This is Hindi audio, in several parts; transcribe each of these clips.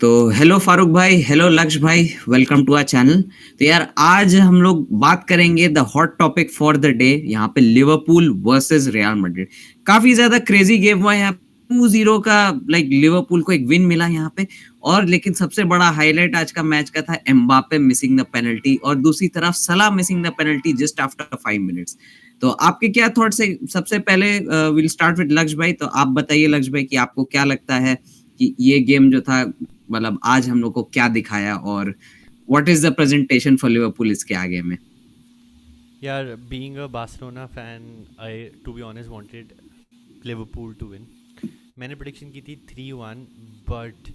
तो हेलो फारूक भाई, हेलो लक्ष्य भाई, वेलकम टू आवर चैनल। तो यार आज हम लोग बात करेंगे the hot topic for the day, यहाँ पे लिवरपूल वर्सेस रियल मैड्रिड। काफी ज्यादा क्रेजी गेम हुआ यहाँ 2-0 का, लाइक लिवरपूल को एक विन मिला यहाँ पे। और लेकिन सबसे बड़ा हाईलाइट आज का मैच का था एम्बापे मिसिंग द पेनल्टी, और दूसरी तरफ सलाह missing the penalty just after 5 minutes. तो आपके क्या थॉट्स है? सबसे पहले विल स्टार्ट विद लक्ष्य भाई। तो आप बताइए लक्ष्य भाई कि आपको क्या लगता है कि ये गेम जो था, मतलब आज हम लोग को क्या दिखाया, और what is the presentation for Liverpool इसके आगे में? यार being a Barcelona fan, I to be honest wanted Liverpool to win. मैंने प्रेडिक्शन की थी 3-1, बट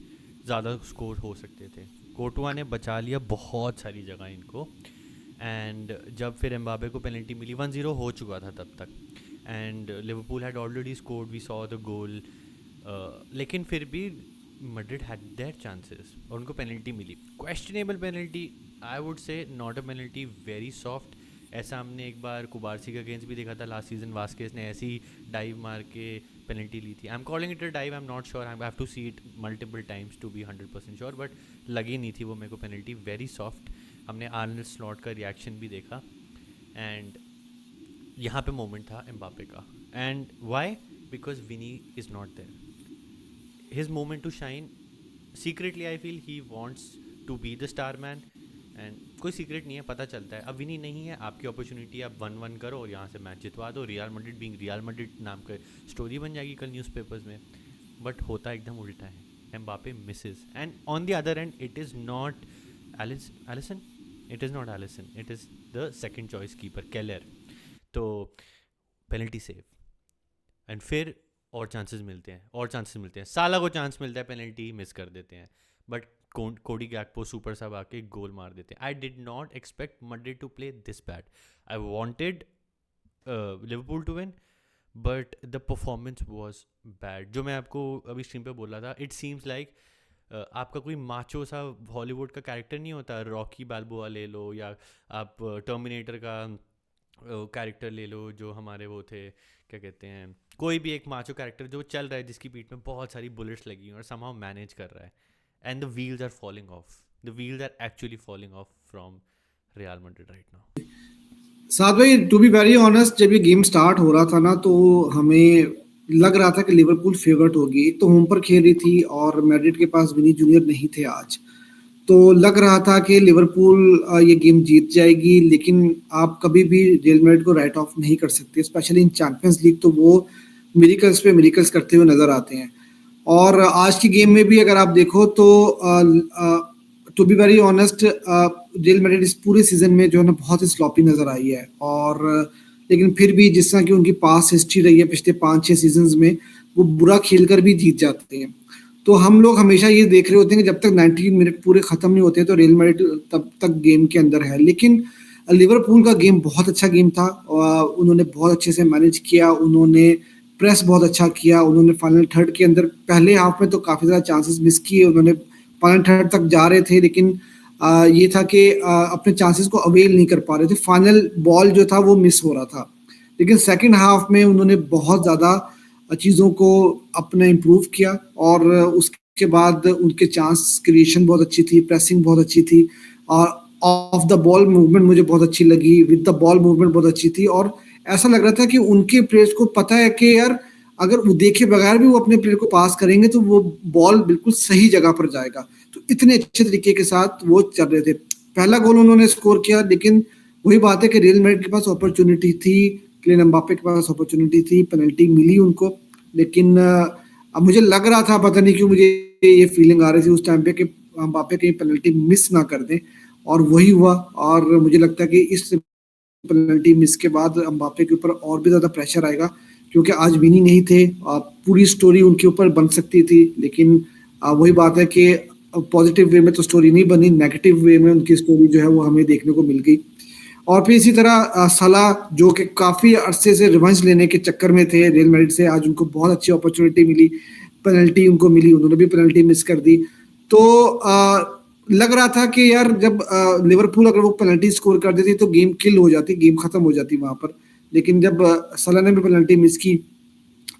ज़्यादा स्कोर हो सकते थे। कोर्टुआ ने बचा लिया बहुत सारी जगह इनको। एंड जब फिर एम्बापे को पेनल्टी मिली, 1-0 हो चुका था तब तक। And Liverpool had already scored, we saw the goal. लेकिन फिर भी मैड्रिड हैड देयर चांसेस और उनको पेनल्टी मिली। Questionable penalty, I would say not a penalty, very soft. ऐसा हमने एक बार कुबारसी का अगेंस्ट भी देखा था लास्ट सीजन। वास्केस ने ऐसी डाइव मार के पेनल्टी ली थी। I am calling it a dive, I am not sure, I have to see it multiple times to be 100% sure, but लगी नहीं थी वो मेरे को पेनल्टी, वेरी सॉफ्ट। हमने आर्नल्ड स्लॉट का रिएक्शन भी देखा। एंड यहाँ पे मोमेंट था एम्बापे का। And why? Because Vini is not there, his moment to shine. Secretly I feel he wants to be the star man, and कोई सीक्रेट नहीं है, पता चलता है। अब विनी नहीं है, आपकी अपॉर्चुनिटी, आप 1-1 करो और यहाँ से मैच जितवा दो। Real Madrid being real Madrid नाम का स्टोरी बन जाएगी कल न्यूज़पेपर्स में। बट होता एकदम उल्टा है, Mbappe misses. And on the other end it is not Alisson, it is not Alisson, it is the second choice keeper Kelleher. तो पेनल्टी सेव, एंड फिर और चांसेस मिलते हैं, और चांसेस मिलते हैं। साला को चांस मिलता है, पेनल्टी मिस कर देते हैं। बट कोडी गैक्पो सुपर सब आके गोल मार देते हैं। I did not expect Madrid to play this bad. I wanted Liverpool to win, but the performance was bad. जो मैं आपको अभी स्ट्रीम पे बोल रहा था, इट सीम्स लाइक आपका कोई माचो सा हॉलीवुड का कैरेक्टर नहीं होता, रॉकी बाल्बोआ ले लो, या आप टर्मिनेटर का कैरेक्टर ले लो, जो हमारे वो थे, क्या कहते हैं, कोई भी एक माचो कैरेक्टर जो चल रहा है, जिसकी पीठ में बहुत सारी बुलेट्स लगी हैं और समहाउ मैनेज कर रहा है। And the wheels are falling off, the wheels are actually falling off from Real Madrid right now. साथ भाई, टू बी वेरी ऑनेस्ट, जब ये गेम स्टार्ट हो रहा था ना, तो हमें लग रहा था कि लिवरपूल फेवरेट होगी। एक तो होम पर खेल रही थी और मैड्रिड के पास विनी जूनियर नहीं थे आज। तो लग रहा था कि लिवरपूल ये गेम जीत जाएगी, लेकिन आप कभी भी रियल मैड्रिड को राइट ऑफ नहीं कर सकते, स्पेशली इन चैंपियंस लीग। तो वो मिरेकल्स पे मिरेकल्स करते हुए नजर आते हैं। और आज की गेम में भी अगर आप देखो तो to be very honest, Real Madrid इस पूरे सीजन में जो है ना बहुत ही स्लॉपी नजर आई है। और लेकिन फिर भी जिस तरह की उनकी पास हिस्ट्री रही है पिछले 5-6 सीजन में, वो बुरा खेलकर भी जीत जाते हैं। तो हम लोग हमेशा ये देख रहे होते हैं कि जब तक 90 मिनट पूरे खत्म नहीं होते तो रियल मैड्रिड तब तक गेम के अंदर है। लेकिन लिवरपूल का गेम बहुत अच्छा गेम था, उन्होंने बहुत अच्छे से मैनेज किया, उन्होंने प्रेस बहुत अच्छा किया, उन्होंने फाइनल थर्ड के अंदर पहले हाफ में तो काफ़ी ज़्यादा चांसेस मिस किए, उन्होंने फाइनल थर्ड तक जा रहे थे, लेकिन ये था कि अपने चांसेस को अवेल नहीं कर पा रहे थे। फाइनल बॉल जो था वो मिस हो रहा था। लेकिन सेकंड हाफ में उन्होंने बहुत ज़्यादा चीज़ों को अपना इम्प्रूव किया, और उसके बाद उनके चांस क्रिएशन बहुत अच्छी थी, प्रेसिंग बहुत अच्छी थी, और ऑफ द बॉल मूवमेंट मुझे बहुत अच्छी लगी, विद द बॉल मूवमेंट बहुत अच्छी थी। और ऐसा लग रहा था कि उनके प्लेयर्स को पता है कि यार अगर वो देखे बगैर भी वो अपने प्लेयर को पास करेंगे तो वो बॉल बिल्कुल सही जगह पर जाएगा। तो इतने अच्छे तरीके के साथ वो चल रहे थे। पहला गोल उन्होंने स्कोर किया, लेकिन वही बात है कि रियल मैड्रिड के पास अपॉर्चुनिटी थी, किलियन एम्बापे के पास अपॉर्चुनिटी थी, पेनल्टी मिली उनको। लेकिन अब मुझे लग रहा था, पता नहीं क्यों मुझे ये फीलिंग आ रही थी उस टाइम पे कि एम्बापे कहीं पेनल्टी मिस ना कर दें, और वही हुआ। और मुझे लगता है कि इस पेनल्टी मिस के बाद एम्बापे के ऊपर और भी ज़्यादा प्रेशर आएगा, क्योंकि आज विनी नहीं थे। पूरी स्टोरी उनके ऊपर बन सकती थी, लेकिन वही बात है कि पॉजिटिव वे में तो स्टोरी नहीं बनी, नेगेटिव वे में उनकी स्टोरी जो है वो हमें देखने को मिल गई। और फिर इसी तरह सलाह, जो कि काफ़ी अरसे से रिवेंज लेने के चक्कर में थे रियल मैड्रिड से, आज उनको बहुत अच्छी अपॉर्चुनिटी मिली, पेनल्टी उनको मिली, उन्होंने भी पेनल्टी मिस कर दी। तो लग रहा था कि यार जब लिवरपूल अगर वो पेनल्टी स्कोर कर देती तो गेम किल हो जाती, गेम खत्म हो जाती वहां पर। लेकिन जब सलाह ने भी पेनल्टी मिस की,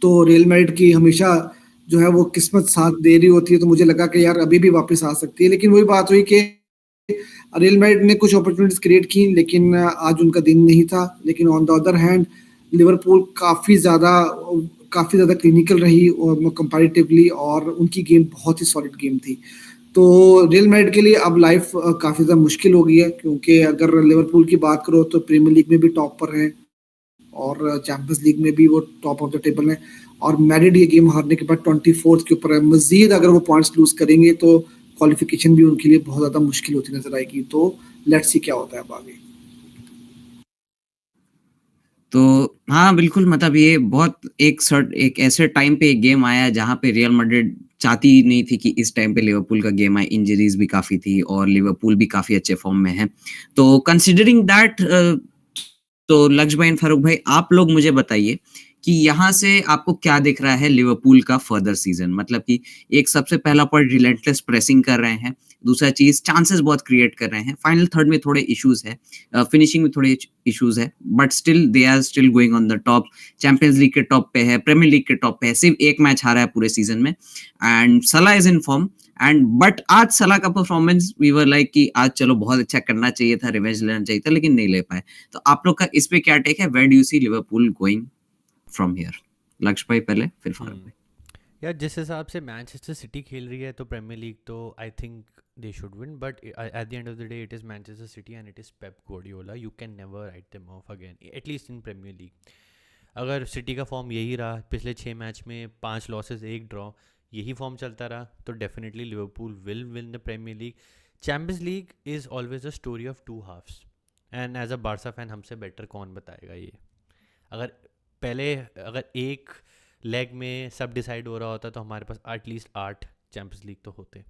तो रियल मैड्रिड की हमेशा जो है वो किस्मत साथ दे रही होती है, तो मुझे लगा कि यार अभी भी वापस आ सकती है। लेकिन वही बात हुई कि रियल मैड्रिड ने कुछ अपॉर्चुनिटीज क्रिएट की, लेकिन आज उनका दिन नहीं था। लेकिन on the other hand Liverpool काफी ज्यादा क्लिनिकल रही कंपैरेटिवली, और उनकी गेम बहुत ही सॉलिड गेम थी। तो रियल मैड्रिड के लिए अब लाइफ काफी ज्यादा मुश्किल हो गई है, क्योंकि अगर लिवरपूल की बात करो तो प्रीमियर लीग में भी टॉप पर है और चैंपियंस लीग में भी वो टॉप ऑफ द टेबल है, और मैड्रिड ये गेम हारने के बाद 24th के ऊपर है। मजीद अगर वो पॉइंट्स लूज करेंगे तो क्वालिफिकेशन भी उनके लिए बहुत ज्यादा मुश्किल होती नजर आएगी। तो लेट्स सी क्या होता है अब आगे। तो हाँ, बिल्कुल, मतलब ये बहुत एक ऐसे टाइम पे एक गेम आया जहाँ पे रियल मैड्रिड चाहती ही नहीं थी कि इस टाइम पे लिवरपूल का गेम आए। इंजरीज भी काफ़ी थी और लिवरपूल भी काफ़ी अच्छे फॉर्म में है। तो कंसिडरिंग दैट, तो लक्ष्य भाई एंड फारूक भाई, आप लोग मुझे बताइए कि यहाँ से आपको क्या दिख रहा है लिवरपूल का फर्दर सीजन? मतलब कि एक सबसे पहला पॉइंट, रिलेंटलेस प्रेसिंग कर रहे हैं। दूसरा चीज़, चांसेस बहुत क्रिएट कर रहे हैं। फाइनल थर्ड में थोड़े इश्यूज है, फिनिशिंग में थोड़े इश्यूज है, but still they are still going on the top. Champions League के टॉप पे है, प्रीमियर लीग के टॉप पे है, सिर्फ एक मैच हारा है पूरे सीजन में। एंड सला is in form, and but आज सला का परफॉर्मेंस वी वर लाइक कि आज चलो बहुत अच्छा करना चाहिए था, रिवेंज लेना चाहिए था, लेकिन नहीं ले पाए। तो आप लोग का इस पे क्या टेक है? Where do you see Liverpool going from here? Lakshya भाई पहले, फिर फारूक भाई। यार जिस हिसाब से मैनचेस्टर सिटी खेल रही है तो प्रीमियर लीग तो I think they should win, but at the end of the day it is Manchester City and it is Pep Guardiola. You can never write them off again, at least in Premier League. अगर सिटी का फॉर्म यही रहा, पिछले 6 मैच में 5 लॉसेस 1 ड्रॉ, यही फॉर्म चलता रहा, तो definitely Liverpool will win the Premier League. Champions League is always a story of 2 halves, and as a Barca fan हमसे बेटर कौन बताएगा ये। अगर एक लेग में सब डिसाइड हो रहा होता तो हमारे पास एटलीस्ट 8 चैम्पियंस लीग तो होते,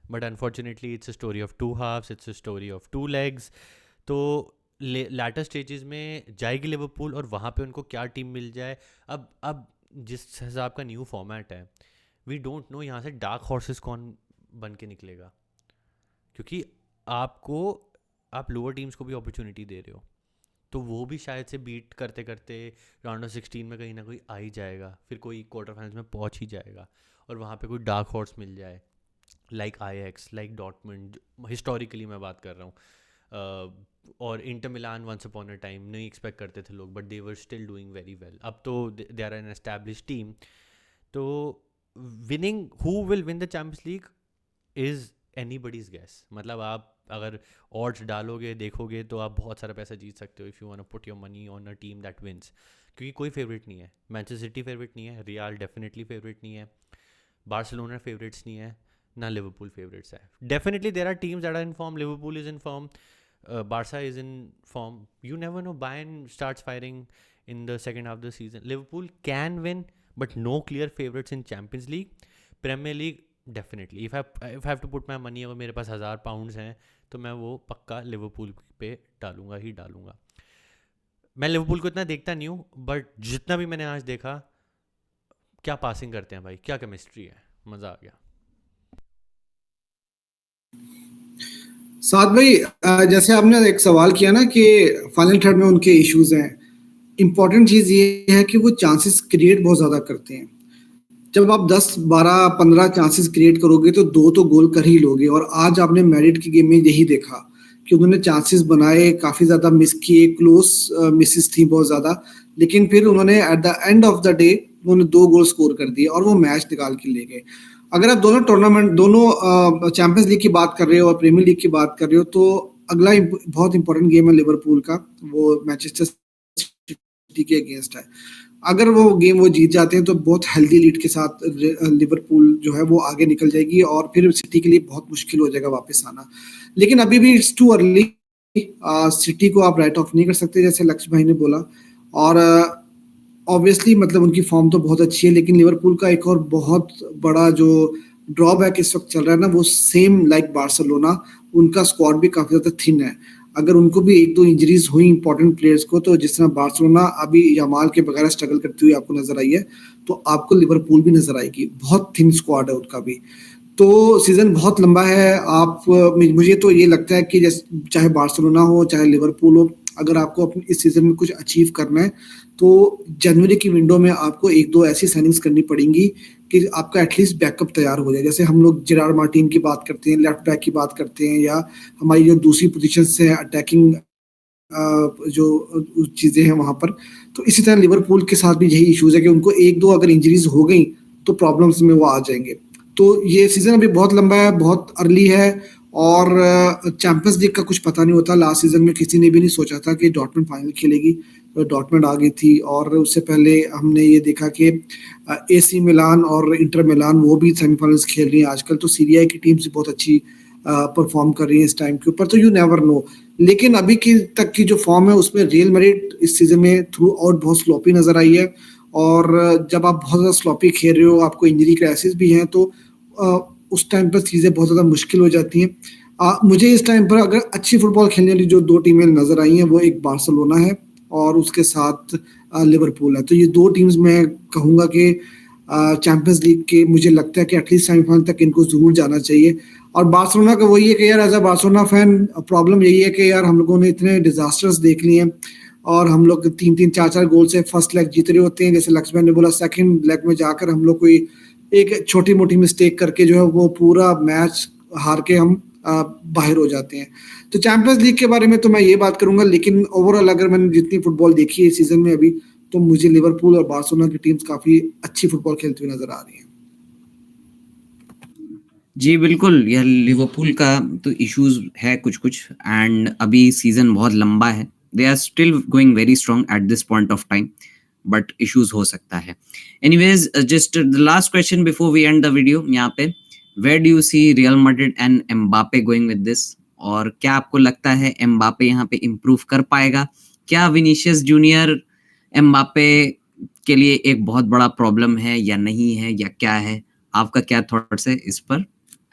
but unfortunately it's a story of 2 halves, it's a story of 2 legs. तो लैटर स्टेजेस में जाएगी लिवरपूल, और वहाँ पे उनको क्या टीम मिल जाए। अब जिस हिसाब का न्यू फॉर्मेट है, वी डोंट नो यहाँ से डार्क हॉर्सेस कौन बन के निकलेगा, क्योंकि आप लोअर टीम्स को भी अपॉर्चुनिटी दे रहे हो, तो वो भी शायद से बीट करते करते राउंड ऑफ 16 में कहीं ना कहीं आ ही जाएगा, फिर कोई क्वार्टर फाइनल्स में पहुंच ही जाएगा, और वहाँ पे कोई डार्क हॉर्स मिल जाए, like Ajax, like Dortmund, historically मैं बात कर रहा हूँ। और Inter Milan once upon a time नहीं एक्सपेक्ट करते थे लोग, but they were still doing very well. अब तो they are an establish team. तो winning, who will win the Champions League is anybody's guess. मतलब आप अगर ऑड्स डालोगे, देखोगे, तो आप बहुत सारा पैसा जीत सकते हो if you want to put your money on a team that wins, क्योंकि कोई फेवरेट नहीं है। मैनचेस्टर सिटी फेवरेट नहीं है, रियल डेफिनेटली फेवरेट नहीं है, बार्सिलोना फेवरेट्स नहीं है, ना लिवरपूल फेवरेट्स है। Definitely there are teams that are in form, Liverpool is in form, Barca is in form. You never know. Bayern starts firing in the second half of the season. Liverpool can win, but no clear favorites in Champions League. Premier League, definitely. If I have to put my money, अगर मेरे पास 1000 पाउंड्स हैं तो मैं वो पक्का लिवरपूल पे डालूंगा। मैं लिवरपूल को इतना देखता नहीं हूँ, बट जितना भी मैंने आज देखा, क्या पासिंग करते हैं भाई, क्या केमिस्ट्री है, मज़ा आ गया। साथ भाई, जैसे आपने एक सवाल किया ना कि फाइनल थर्ड में उनके इश्यूज हैं, इंपॉर्टेंट चीज ये है कि वो चांसेस क्रिएट बहुत ज्यादा करते हैं। जब आप 10 12 15 चांसेस क्रिएट करोगे तो 2 तो गोल कर ही लोगे, और आज आपने मैरिड की गेम में यही देखा कि उन्होंने चांसेस बनाए, काफी ज्यादा मिस किए, क्लोज मिसेस थी बहुत ज्यादा, लेकिन फिर उन्होंने eight the end of the day उन्होंने 2 गोल स्कोर कर दिए और वो मैच निकाल के ले गए। अगर आप दोनों चैंपियंस लीग की बात कर रहे हो और प्रीमियर लीग की बात कर रहे हो, तो अगला बहुत इंपॉर्टेंट गेम है लिवरपूल का, वो मैनचेस्टर सिटी के अगेंस्ट है। अगर वो गेम वो जीत जाते हैं तो बहुत हेल्दी लीड के साथ लिवरपूल जो है वो आगे निकल जाएगी, और फिर सिटी के लिए बहुत मुश्किल हो जाएगा वापस आना। लेकिन अभी भी इट्स टू अर्ली, सिटी को आप राइट ऑफ नहीं कर सकते जैसे लक्ष्य भाई ने बोला। और ऑब्वियसली मतलब उनकी फॉर्म तो बहुत अच्छी है, लेकिन लिवरपूल का एक और बहुत बड़ा जो ड्रॉबैक इस वक्त चल रहा है ना, वो सेम लाइक बार्सिलोना, उनका स्क्वाड भी काफी ज्यादा थिन है। अगर उनको भी 1-2 इंजरीज हुई इंपॉर्टेंट प्लेयर्स को, तो जिस तरह बार्सिलोना अभी यमाल के बगैर स्ट्रगल करती हुई आपको नजर आई है, तो आपको लिवरपूल भी नजर आएगी। बहुत थिन स्क्वाड है उनका भी। तो सीजन बहुत लंबा है। मुझे तो ये लगता है कि चाहे बार्सिलोना हो चाहे लिवरपूल हो, अगर आपको अपने इस सीजन में कुछ अचीव करना है तो जनवरी की विंडो में आपको एक दो ऐसी साइनिंग्स करनी पड़ेंगी कि आपका एटलीस्ट बैकअप तैयार हो जाए। जैसे हम लोग जेरार्ड मार्टिन की बात करते हैं, लेफ्ट बैक की बात करते हैं, या हमारी जो दूसरी पोजीशन है अटैकिंग जो चीजें हैं वहां पर। तो इसी तरह लिवरपूल के साथ भी यही इश्यूज है कि उनको एक दो अगर इंजरीज हो गई तो प्रॉब्लम्स में वो आ जाएंगे। तो ये सीजन अभी बहुत लंबा है, बहुत अर्ली है, और चैंपियंस लीग का कुछ पता नहीं होता। लास्ट सीजन में किसी ने भी नहीं सोचा था कि डॉर्टमुंड फाइनल खेलेगी, तो डॉर्टमुंड आ गई थी। और उससे पहले हमने ये देखा कि एसी मिलान और इंटर मिलान वो भी सेमीफाइनल्स खेल रही है आजकल। तो सीरिया की टीम से बहुत अच्छी परफॉर्म कर रही है इस टाइम के ऊपर। तो यू नेवर नो, लेकिन अभी की तक की जो फॉर्म है उसमें रियल मैड्रिड इस सीजन में थ्रू आउट बहुत स्लोपी नजर आई है। और जब आप बहुत ज्यादा स्लोपी खेल रहे हो, आपको इंजरी क्राइसिस भी है, तो उस टाइम पर चीजें बहुत ज्यादा मुश्किल हो जाती हैं। मुझे इस टाइम पर अगर अच्छी फुटबॉल खेलने वाली जो दो टीमें नजर आई हैं वो एक बार्सिलोना है और उसके साथ लिवरपूल है। तो ये दो टीम्स मैं कहूंगा कि चैंपियंस लीग के मुझे लगता है कि एटलीस्ट सेमीफाइनल तक इनको जरूर जाना चाहिए। और बार्सिलोना का वही है कि यार as a Barcelona fan problem यही है कि यार हम लोगों ने इतने डिजास्टर्स देख लिए हैं और हम लोग 3-3 4-4 गोल से फर्स्ट लेग जीत रहे होते हैं। जैसे लक्ष्मण ने बोला, सेकंड लेग में जाकर हम लोग कोई एक छोटी मोटी मिस्टेक करके जो है वो पूरा मैच हार के हम बाहर हो जाते हैं। तो चैंपियंस लीग के बारे में तो मैं ये बात करूंगा, लेकिन ओवरऑल अगर मैंने जितनी फुटबॉल देखी है सीजन में अभी, तो मुझे लिवरपूल और बार्सिलोना की टीम्स काफी अच्छी फुटबॉल खेलती हुई नजर आ रही है। जी बिल्कुल, यह लिवरपूल का तो इश्यूज है कुछ-कुछ, एंड अभी सीजन बहुत लंबा है। They are still going very strong at this point of time, but issues हो सकता है। Anyways, just the last question before we end the video यहाँ पे, where do you see Real Madrid and Mbappe going with this? और क्या आपको लगता है एम्बापे यहाँ पे इम्प्रूव कर पाएगा? क्या विनीशियस जूनियर एम्बापे के लिए एक बहुत बड़ा प्रॉब्लम है या नहीं है, या क्या है? आपका क्या थॉट्स है इस पर?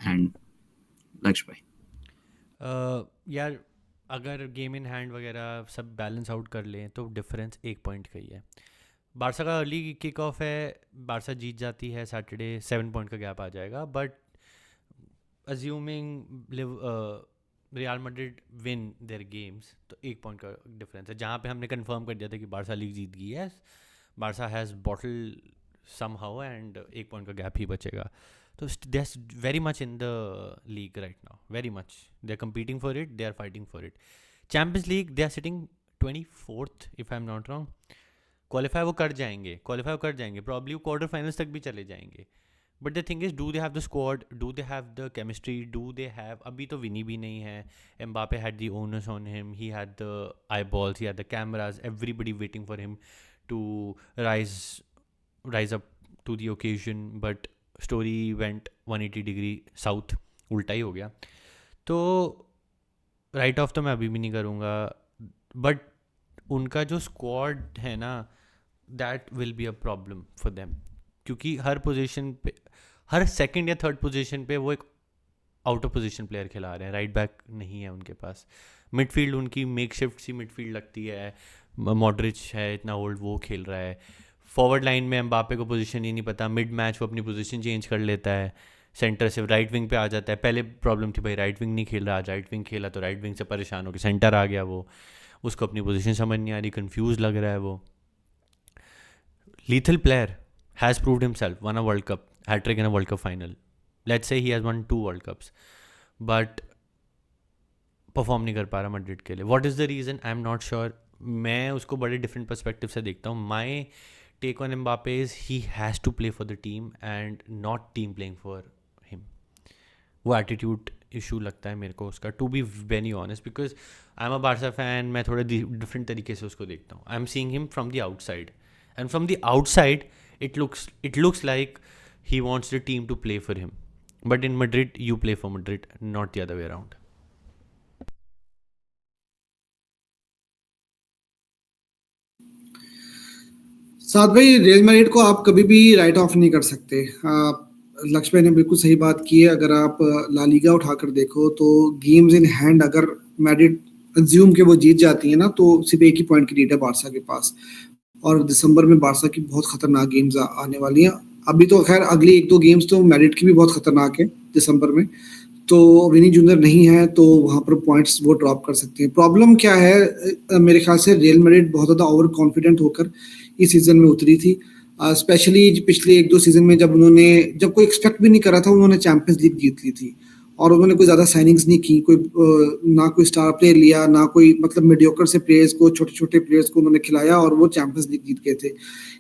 एंड लक्ष्य भाई। यार अगर गेम इन हैंड वगैरह सब बैलेंस आउट कर लें तो डिफरेंस 1 पॉइंट का ही है। बारसा का अर्ली किक ऑफ है, बारसा जीत जाती है सैटरडे, 7 पॉइंट का गैप आ जाएगा। But assuming Real Madrid win their games तो 1 पॉइंट का डिफरेंस है, जहाँ पे हमने कंफर्म कर दिया था कि बारसा लीग जीत गई है। Barca has bottle somehow and 1 point का गैप ही बचेगा। तो they are very much in the league right now, very much they are competing for it, they are fighting for it. Champions League they are sitting 24th if I am not wrong. Qualify वो कर जाएंगे, प्रॉब्ली वो क्वार्टर फाइनल्स तक भी चले जाएंगे। But the thing is, do they have the squad, do they have the chemistry, do they have, अभी तो विनी भी नहीं है। Mbappe had the honours on him, he had the eyeballs, he had the cameras, everybody waiting for him to rise up to the occasion, but story went 180 degree south, उल्टा ही हो गया। तो राइट ऑफ तो मैं अभी भी नहीं करूँगा, बट उनका जो स्क्वाड है ना, that will be a problem for them, क्योंकि हर पोजीशन पे, हर सेकंड या थर्ड पोजीशन पे वो एक आउट ऑफ पोजीशन प्लेयर खिला रहे हैं। राइट बैक नहीं है उनके पास, मिडफील्ड उनकी मेकशिफ्ट सी मिडफील्ड लगती है। मॉड्रिच है इतना ओल्ड, वो खेल रहा है। फॉरवर्ड लाइन में एम्बापे को पोजीशन ही नहीं पता, मिड मैच वो अपनी पोजीशन चेंज कर लेता है, सेंटर से राइट विंग पे आ जाता है। पहले प्रॉब्लम थी भाई राइट विंग नहीं खेल रहा, आज राइट विंग खेला तो राइट विंग से परेशान हो के सेंटर आ गया। वो उसको अपनी पोजीशन समझ नहीं आ रही, कंफ्यूज लग रहा है वो। Lethal player, has proved himself, won a World Cup, hat-trick in a World Cup final, let's say he has won 2 World Cups, but perform नहीं कर पा रहा मैड्रिड के लिए। What is the reason? I am not sure. मैं उसको बड़े डिफरेंट पर्सपेक्टिव से देखता हूँ। My take on Mbappe is he has to play for the team and not team playing for him. वो एटीट्यूड इशू लगता है मेरे को उसका, to be very honest, because I am a Barca fan. मैं थोड़ा डिफरेंट तरीके से उसको देखता हूँ। I am seeing him from the outside, and from the outside it looks like he wants the team to play for him, but in Madrid you play for Madrid, not the other way around. साथ भाई, रियल मैड्रिड को आप कभी भी राइट ऑफ नहीं कर सकते। लक्ष्मण ने बिल्कुल सही बात की है। अगर आप ला लीगा उठाकर देखो तो गेम्स इन हैंड अगर मैड्रिड अज्यूम के वो जीत जाती है ना, तो सिर्फ एक ही पॉइंट की लीड है बारसा के पास। और दिसंबर में बारसा की बहुत खतरनाक गेम्स आने वाली हैं। अभी तो खैर अगली 1-2 गेम्स तो मैड्रिड की भी बहुत खतरनाक है दिसंबर में। तो विनी जूनियर नहीं है तो वहाँ पर पॉइंट्स वो ड्रॉप कर सकते हैं। प्रॉब्लम क्या है, मेरे ख्याल से रियल मैड्रिड बहुत ज़्यादा ओवर कॉन्फिडेंट होकर इस सीज़न में उतरी थी। स्पेशली पिछले 1-2 सीज़न में जब कोई एक्सपेक्ट भी नहीं कर रहा था, उन्होंने चैंपियंस लीग जीत ली थी और उन्होंने कोई ज़्यादा साइनिंग्स नहीं की, ना कोई स्टार प्लेयर लिया, ना कोई मतलब मीडियोकर से प्लेयर्स को, छोटे-छोटे प्लेयर्स को उन्होंने खिलाया और वो चैंपियंस लीग जीत गए थे।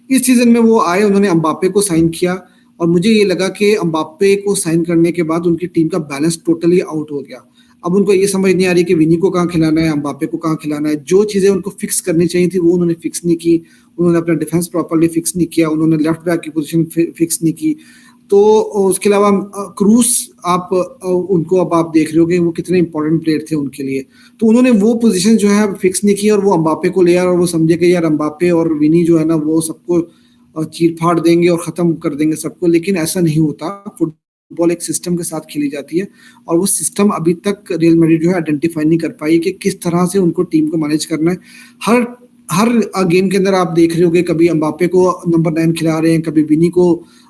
इस सीज़न में वो आए, उन्होंने एम्बाप्पे को साइन किया और मुझे ये लगा कि एम्बाप्पे को साइन करने के बाद उनकी टीम का बैलेंस टोटली आउट हो गया। अब उनको ये समझ नहीं आ रही कि विनी को कहाँ खिलाना है, एम्बाप्पे को कहाँ खिलाना है। जो चीज़ें उनको फिक्स करनी चाहिए थी वो उन्होंने फिक्स नहीं की। उन्होंने अपना डिफेंस प्रॉपर्ली फिक्स नहीं किया, उन्होंने लेफ्ट बैक की पोजीशन फिक्स नहीं की। तो उसके अलावा क्रूस उनको अब आप देख रहे हो कि वो कितने इंपॉर्टेंट प्लेयर थे उनके लिए। तो उन्होंने वो पोजीशन जो है फिक्स नहीं की और वो एम्बाप्पे को ले आए और वो समझे कि यार एम्बाप्पे और विनी जो है ना वो सबको चीर-फाड़ देंगे और ख़त्म कर देंगे सबको, लेकिन ऐसा नहीं होता। फुटबॉल एक सिस्टम के साथ खेली जाती है और वो सिस्टम अभी तक रियल मैड्रिड जो है आइडेंटिफाई नहीं कर पाई कि किस तरह से उनको टीम को मैनेज करना है। हर हर गेम के अंदर आप देख रहे होगे, कभी एम्बाप्पे को नंबर 9 खिला रहे हैं, कभी विनी को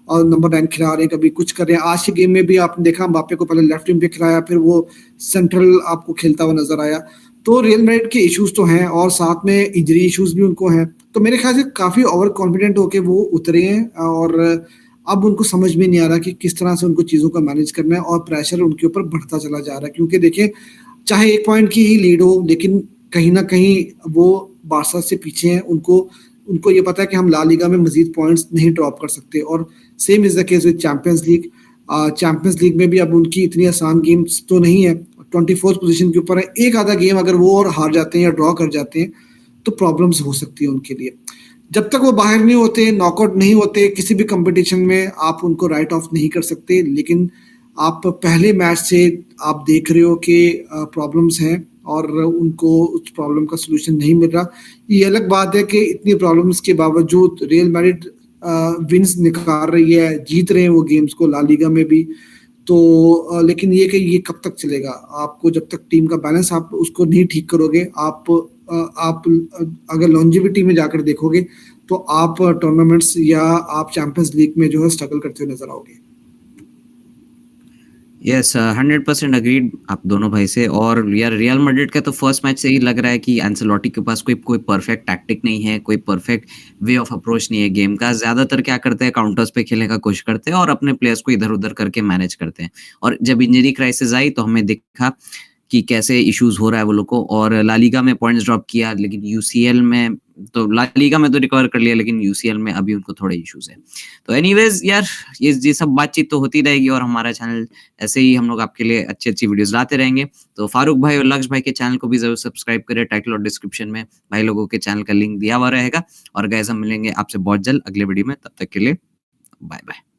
नंबर 9 खिला रहे हैं, कभी कुछ कर रहे हैं। आज के गेम में भी आपने देखा एम्बाप्पे को पहले लेफ्ट विंग पे खिलाया, फिर वो सेंट्रल आपको खेलता हुआ नज़र आया। तो रियल मैड्रिड के इश्यूज़ तो हैं और साथ में इंजरी इश्यूज़ भी उनको हैं। तो मेरे ख्याल से काफ़ी ओवर कॉन्फिडेंट होके वो उतरे हैं और अब उनको समझ में नहीं आ रहा कि किस तरह से उनको चीज़ों को मैनेज करना है और प्रेशर उनके ऊपर बढ़ता चला जा रहा है। क्योंकि देखिए, चाहे 1 पॉइंट की ही लीड हो, लेकिन कहीं न कहीं वो बार्सा से पीछे हैं। उनको ये पता है कि हम ला लीगा में मज़ीद पॉइंट्स नहीं ड्रॉप कर सकते और same is the case with champions league. Champions league में भी अब उनकी इतनी आसान गेम्स तो नहीं है, 24th पोज़ीशन के ऊपर है। एक आधा गेम अगर वो और हार जाते हैं या ड्रॉ कर जाते हैं, तो प्रॉब्लम्स हो सकती है उनके लिए। जब तक वो बाहर नहीं होते, नॉकआउट नहीं होते, किसी भी कंपटीशन में आप उनको राइट ऑफ नहीं कर सकते। लेकिन आप पहले मैच से आप देख रहे हो कि प्रॉब्लम्स हैं और उनको उस प्रॉब्लम का सॉल्यूशन नहीं मिल रहा। ये अलग बात है कि इतनी प्रॉब्लम्स के बावजूद रियल मैड्रिड विन्स निकाल रही है, जीत रहे हैं वो गेम्स को ला लीगा में भी। तो लेकिन ये कि ये कब तक चलेगा? आपको जब तक टीम का बैलेंस आप उसको नहीं ठीक करोगे, आप अगर लॉन्जेविटी में जाकर देखोगे, तो आप टूर्नामेंट्स या आप चैंपियंस लीग में जो है स्ट्रगल करते हुए नज़र आओगे। यस 100% अग्रीड आप दोनों भाई से। और यार रियल मैड्रिड का तो फर्स्ट मैच से ही लग रहा है कि एंसेलोटी के पास कोई परफेक्ट टैक्टिक नहीं है, कोई परफेक्ट वे ऑफ अप्रोच नहीं है गेम का। ज़्यादातर क्या करते हैं, काउंटर्स पे खेलने का कोशिश करते हैं और अपने प्लेयर्स को इधर-उधर करके मैनेज करते हैं। और जब इंजरी क्राइसिस आई तो हमें दिखा कि कैसे इश्यूज हो रहा है वो लोग को। और ला लीगा में पॉइंट्स ड्रॉप किया, लेकिन यूसीएल में तो ला लीगा में तो रिकवर कर लिया, लेकिन यूसीएल में अभी उनको थोड़े इश्यूज हैं। तो एनीवेज यार, ये सब बातचीत तो होती रहेगी और हमारा चैनल ऐसे ही हम लोग आपके लिए अच्छी वीडियोस लाते रहेंगे। तो फारूक भाई और लक्ष्य भाई के चैनल को भी जरूर सब्सक्राइब करें। टाइटल और डिस्क्रिप्शन में भाई लोगों के चैनल का लिंक दिया हुआ रहेगा। और गाइस, हम मिलेंगे आपसे बहुत जल्द अगले वीडियो में। तब तक के लिए बाय बाय।